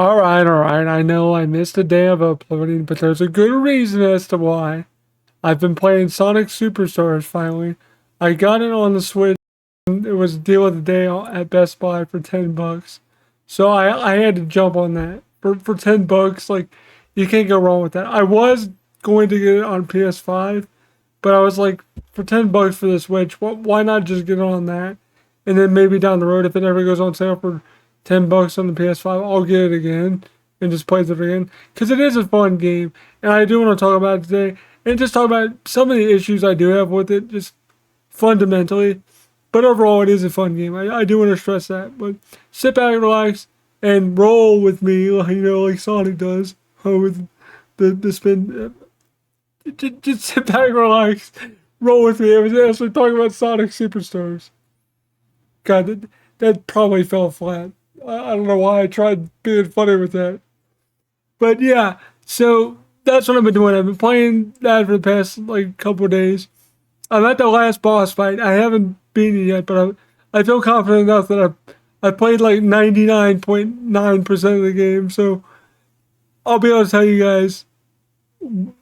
All right. I know I missed a day of uploading, but there's a good reason as to why. I've been playing Sonic Superstars finally. I got it on the Switch. And it was a deal of the day at Best Buy for $10. So I had to jump on that. For $10, like you can't go wrong with that. I was going to get it on PS5, but I was like, for $10 for the Switch, why not just get on that? And then maybe down the road, if it ever goes on sale for $10 on the PS5, I'll get it again and just play through it again. Because it is a fun game. And I do want to talk about it today and just talk about some of the issues I do have with it, just fundamentally. But overall, it is a fun game. I do want to stress that. But sit back, relax, and roll with me, like Sonic does with the spin. Just sit back, relax, roll with me. I was actually talking about Sonic Superstars. God, that probably fell flat. I don't know why I tried being funny with that. But yeah, so that's what I've been doing. I've been playing that for the past like couple of days. I'm at the last boss fight. I haven't beaten it yet, but I feel confident enough that I played like 99.9% of the game. So I'll be able to tell you guys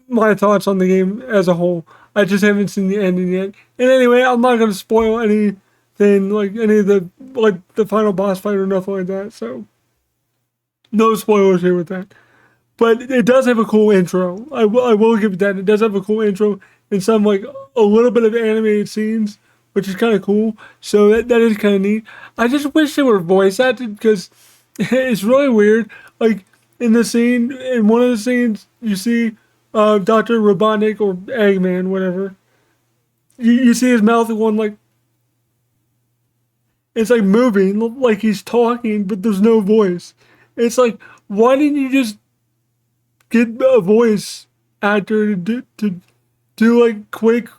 my thoughts on the game as a whole. I just haven't seen the ending yet. And anyway, I'm not gonna spoil anything like any of the final boss fight or nothing like that. So no spoilers here with that. But it does have a cool intro. I will give it that. It does have a cool intro and some like a little bit of animated scenes, which is kind of cool. So that is kind of neat. I just wish they were voice acted because it's really weird. Like in one of the scenes, you see Dr. Robotnik or Eggman, whatever. You see his mouth going like it's like moving, like he's talking, but there's no voice. It's like, why didn't you just get a voice actor to do like quick,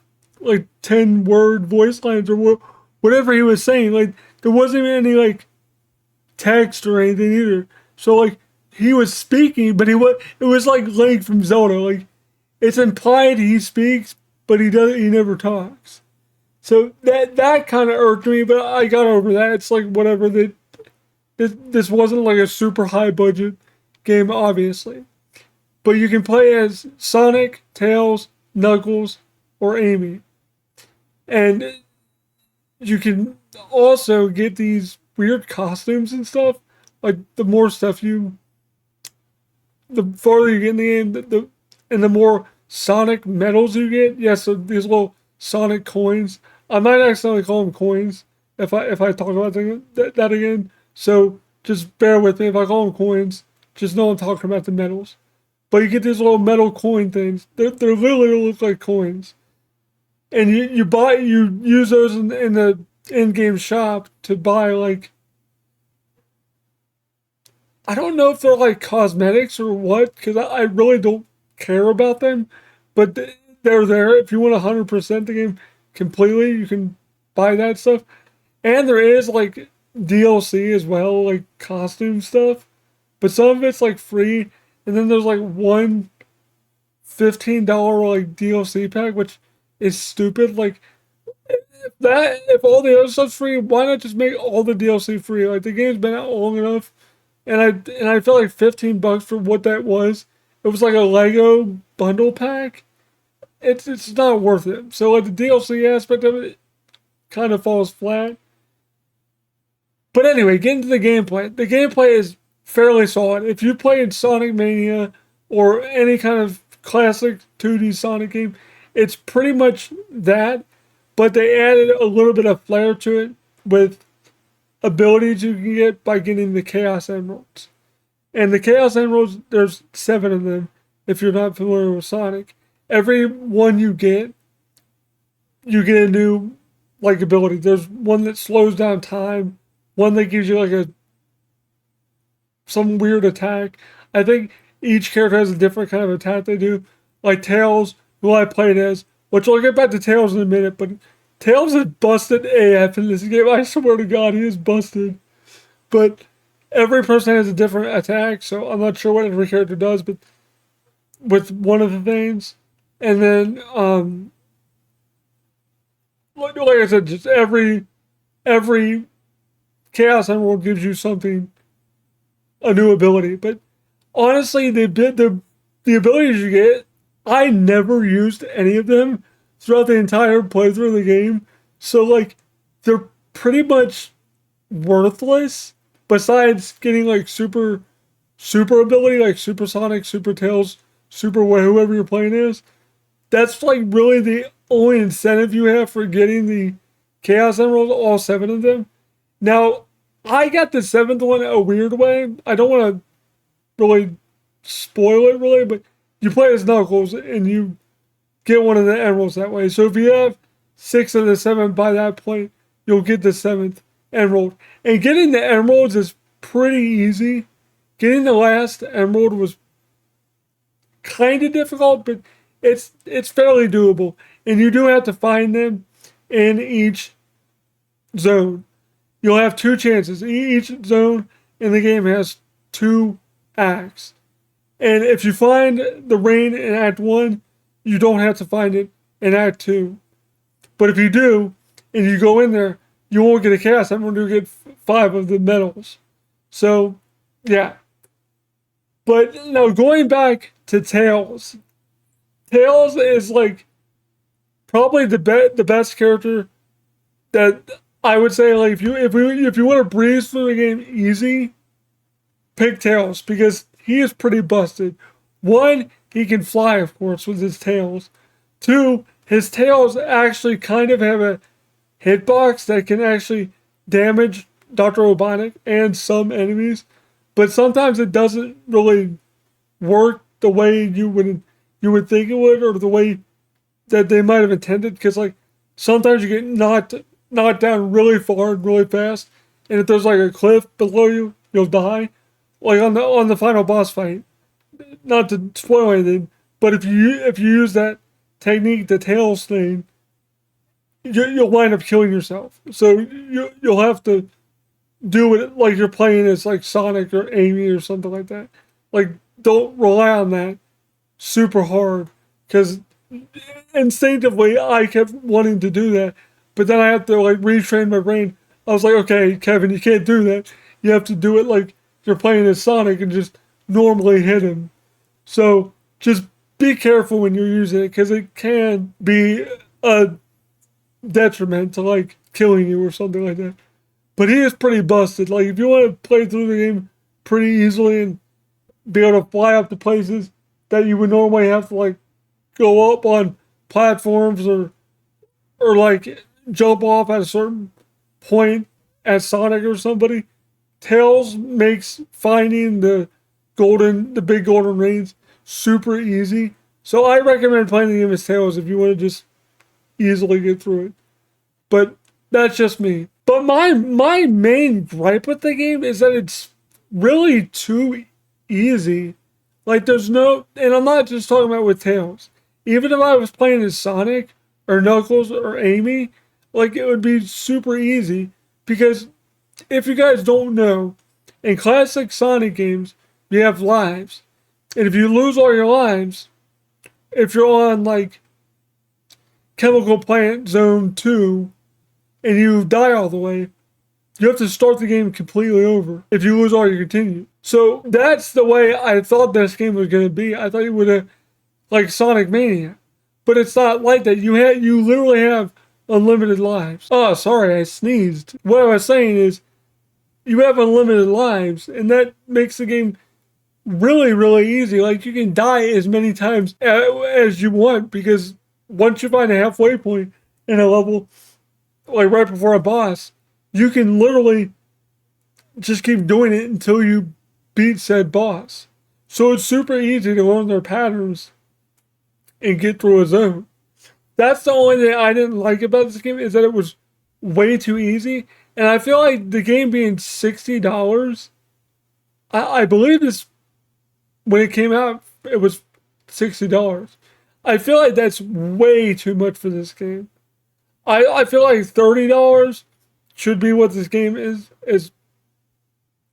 like 10-word voice lines or whatever he was saying? Like, there wasn't even any like text or anything either. So, like, he was speaking, but it was like Link from Zelda. Like, it's implied he speaks, but he never talks. So that kind of irked me, but I got over that. It's like whatever. This wasn't like a super high budget game, obviously. But you can play as Sonic, Tails, Knuckles, or Amy. And you can also get these weird costumes and stuff. Like the farther you get in the game, and the more Sonic medals you get. Yes, so these little Sonic coins. I might accidentally call them coins if I talk about that again. So just bear with me if I call them coins. Just know I'm talking about the medals. But you get these little metal coin things. They're literally look like coins, and you use those in the in-game shop to buy like I don't know if they're like cosmetics or what because I really don't care about them, but they're there if you want 100% the game completely. You can buy that stuff, and there is like DLC as well, like costume stuff, but some of it's like free, and then there's like one $15 like DLC pack, which is stupid. Like if all the other stuff's free, why not just make all the DLC free? Like the game's been out long enough, and I felt like $15 for what that was. It was like a Lego bundle pack. It's not worth it. So like the DLC aspect of it kind of falls flat. But anyway, getting to the gameplay. The gameplay is fairly solid. If you played Sonic Mania or any kind of classic 2D Sonic game, it's pretty much that, but they added a little bit of flair to it with abilities you can get by getting the Chaos Emeralds. And the Chaos Emeralds, there's 7 of them if you're not familiar with Sonic. Every one you get a new like ability. There's one that slows down time, one that gives you like some weird attack. I think each character has a different kind of attack they do. Like Tails, who I played as, which I'll get back to Tails in a minute, but Tails is busted AF in this game. I swear to God, he is busted. But every person has a different attack, so I'm not sure what every character does, but with one of the things. And then, like I said, just every Chaos Emerald gives you something a new ability. But honestly, the abilities you get, I never used any of them throughout the entire playthrough of the game. So like, they're pretty much worthless. Besides getting like super ability, like Super Sonic, Super Tails, Super whoever you're playing is. That's like really the only incentive you have for getting the Chaos Emeralds, all 7 of them. Now, I got the 7th one a weird way. I don't want to really spoil it really, but you play as Knuckles and you get one of the emeralds that way. So if you have 6 of the 7 by that point, you'll get the 7th emerald. And getting the emeralds is pretty easy. Getting the last emerald was kind of difficult, but it's fairly doable. And you do have to find them in each zone. You'll have 2 chances. Each zone in the game has 2 acts. And if you find the rain in Act 1, you don't have to find it in Act 2. But if you do, and you go in there, you won't get a chaos emerald, you'll get 5 of the medals. So, yeah. But now going back to Tails. Tails is like probably the best character that I would say, like, if you want to breeze through the game easy, pick Tails because he is pretty busted. 1, he can fly, of course, with his tails. 2, his tails actually kind of have a hitbox that can actually damage Dr. Robotnik and some enemies, but sometimes it doesn't really work the way you would think it would, or the way that they might have intended. Because like sometimes you get knocked down really far and really fast, and if there's like a cliff below you, you'll die. Like on the final boss fight. Not to spoil anything, but if you use that technique, the tails thing, you'll wind up killing yourself. So you'll have to do it like you're playing as like Sonic or Amy or something like that. Like don't rely on that super hard, because instinctively I kept wanting to do that, but then I have to like retrain my brain. I was like, okay, Kevin, you can't do that. You have to do it like you're playing as Sonic and just normally hit him. So just be careful when you're using it, because it can be a detriment to like killing you or something like that. But he is pretty busted. Like if you want to play through the game pretty easily and be able to fly up to places that you would normally have to like go up on platforms or like jump off at a certain point as Sonic or somebody, Tails makes finding the big golden rings super easy. So I recommend playing the game as Tails if you want to just easily get through it. But that's just me. But my main gripe with the game is that it's really too easy. Like there's no, and I'm not just talking about with Tails. Even if I was playing as Sonic or Knuckles or Amy, like it would be super easy, because if you guys don't know, in classic Sonic games, you have lives. And if you lose all your lives, if you're on like Chemical Plant Zone 2 and you die all the way, you have to start the game completely over if you lose all your continue. So that's the way I thought this game was going to be. I thought you would have like Sonic Mania. But it's not like that. You literally have unlimited lives. Oh, sorry, I sneezed. What I was saying is you have unlimited lives, and that makes the game really, really easy. Like you can die as many times as you want, because once you find a halfway point in a level, like right before a boss, you can literally just keep doing it until you beat said boss. So it's super easy to learn their patterns and get through a zone. That's the only thing I didn't like about this game, is that it was way too easy. And I feel like the game being $60, I believe this, when it came out, it was $60. I feel like that's way too much for this game. I feel like $30 should be what this game is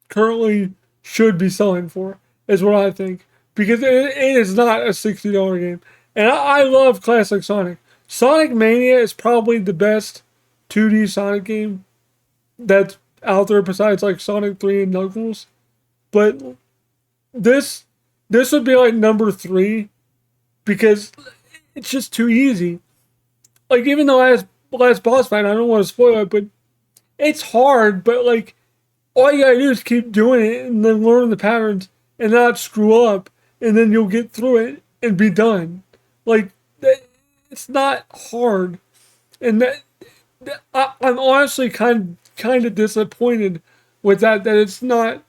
currently should be selling for, is what I think. Because it is not a $60 game. And I love classic Sonic. Sonic Mania is probably the best 2D Sonic game that's out there besides like Sonic 3 and Knuckles. But this this would be like number 3 because it's just too easy. Like even the last boss fight, I don't want to spoil it, but it's hard. But like all you gotta do is keep doing it and then learn the patterns and not screw up, and then you'll get through it and be done. Like it's not hard, and I'm honestly kind of disappointed with that it's not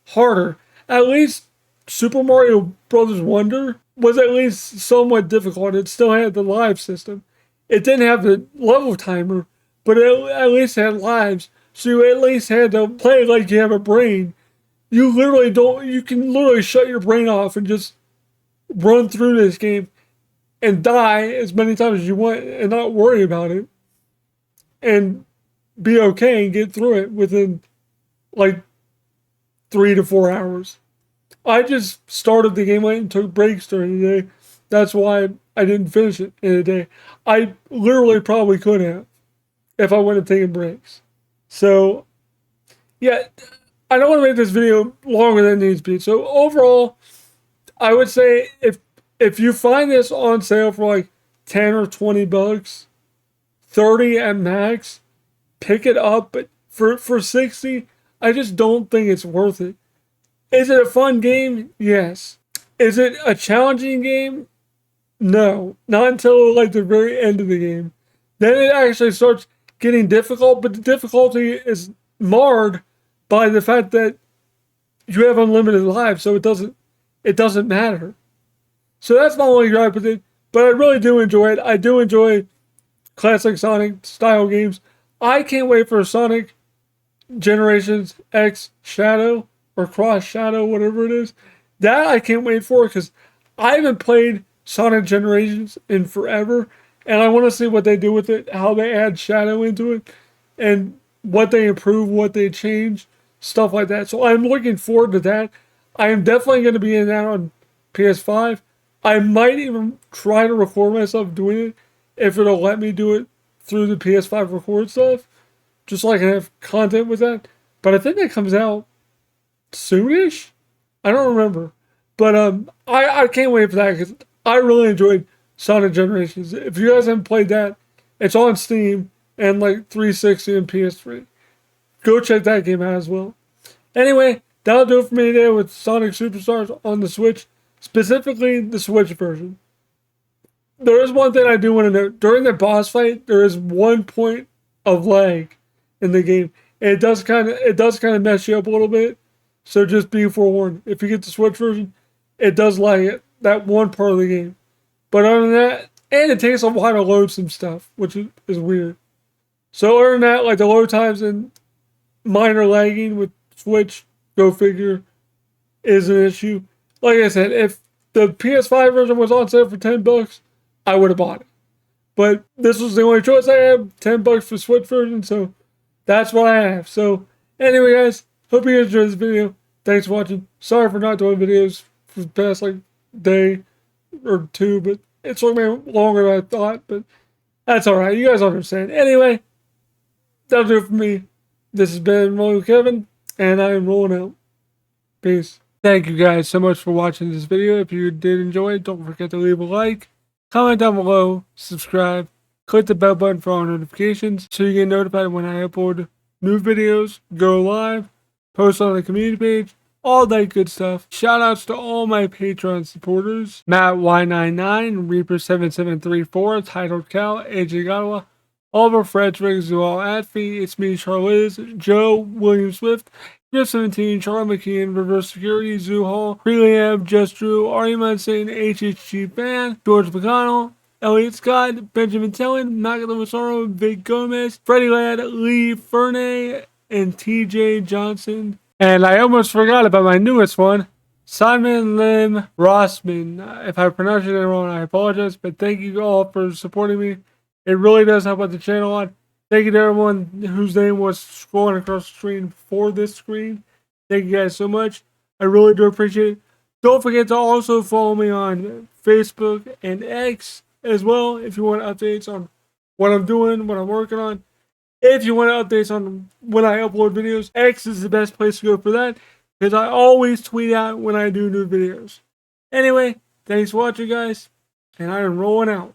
harder. At least Super Mario Brothers Wonder was at least somewhat difficult. It still had the live system. It didn't have the level timer, but it at least had lives. So you at least had to play like you have a brain. You literally don't. You can literally shut your brain off and just run through this game and die as many times as you want and not worry about it and be okay and get through it within like 3 to 4 hours. I just started the game late and took breaks during the day. That's why I didn't finish it in a day. I literally probably could have if I wouldn't have taken breaks. So, yeah, I don't want to make this video longer than it needs to be. So overall, I would say if you find this on sale for like 10 or 20 bucks, 30 at max, pick it up. But for 60, I just don't think it's worth it. Is it a fun game? Yes. Is it a challenging game? No. Not until like the very end of the game. Then it actually starts getting difficult, but the difficulty is marred by the fact that you have unlimited lives, so it doesn't matter. So that's my only gripe with it. But I really do enjoy it. I do enjoy classic Sonic style games. I can't wait for Sonic Generations X Shadow or Cross Shadow, whatever it is. That I can't wait for because I haven't played Sonic Generations in forever, and I want to see what they do with it, how they add Shadow into it, and what they improve, what they change, stuff like that. So I'm looking forward to that. I am definitely going to be in that on PS5. I might even try to record myself doing it if it'll let me do it through the PS5 record stuff, just so I can have content with that. But I think that comes out soonish. I don't remember, but I can't wait for that because I really enjoyed Sonic Generations. If you guys haven't played that, it's on Steam and like 360 and PS3. Go check that game out as well. Anyway, that'll do it for me today with Sonic Superstars on the Switch, specifically the Switch version. There is one thing I do want to note. During the boss fight, there is 1 point of lag in the game. And it does kind of mess you up a little bit. So just be forewarned. If you get the Switch version, it does lag it, that one part of the game. But other than that, and it takes a while to load some stuff, which is weird. So other than that, like the load times and minor lagging with Switch, go figure, is an issue. Like I said, if the PS5 version was on sale for 10 bucks, I would have bought it. But this was the only choice I had, 10 bucks for Switch version, so that's what I have. So anyway, guys, hope you guys enjoyed this video. Thanks for watching. Sorry for not doing videos for the past like day or two, but it took me longer than I thought, but that's alright. You guys understand. Anyway, that'll do it for me. This has been Rolling with Kevin, and I am rolling out. Peace. Thank you guys so much for watching this video. If you did enjoy it, don't forget to leave a like, comment down below, subscribe, click the bell button for all notifications so you get notified when I upload new videos, go live, post on the community page, all that good stuff. Shout outs to all my Patreon supporters: Matt Y99, Reaper7734, Titled Cal, AJ Gadawa, Oliver Frederick, Zual Atfi, It's Me, Charlize, Joe, William Swift, Griff17, Charlie McKeon, Reverse Security, Zoo Hall, Freeliam, Just Drew, Ari Munson, HHG Fan, George McConnell, Elliot Scott, Benjamin Tellen, Magdalene Massaro, Vic Gomez, Freddie Ladd, Lee Fernay, and TJ Johnson. And I almost forgot about my newest one, Simon Lim Rossman. If I pronounced it wrong, I apologize, but thank you all for supporting me. It really does help out the channel a lot. Thank you to everyone whose name was scrolling across the screen for this screen. Thank you guys so much. I really do appreciate it. Don't forget to also follow me on Facebook and X as well if you want updates on what I'm doing, what I'm working on. If you want updates on when I upload videos, X is the best place to go for that. because I always tweet out when I do new videos. Anyway, thanks for watching, guys, and I am rolling out.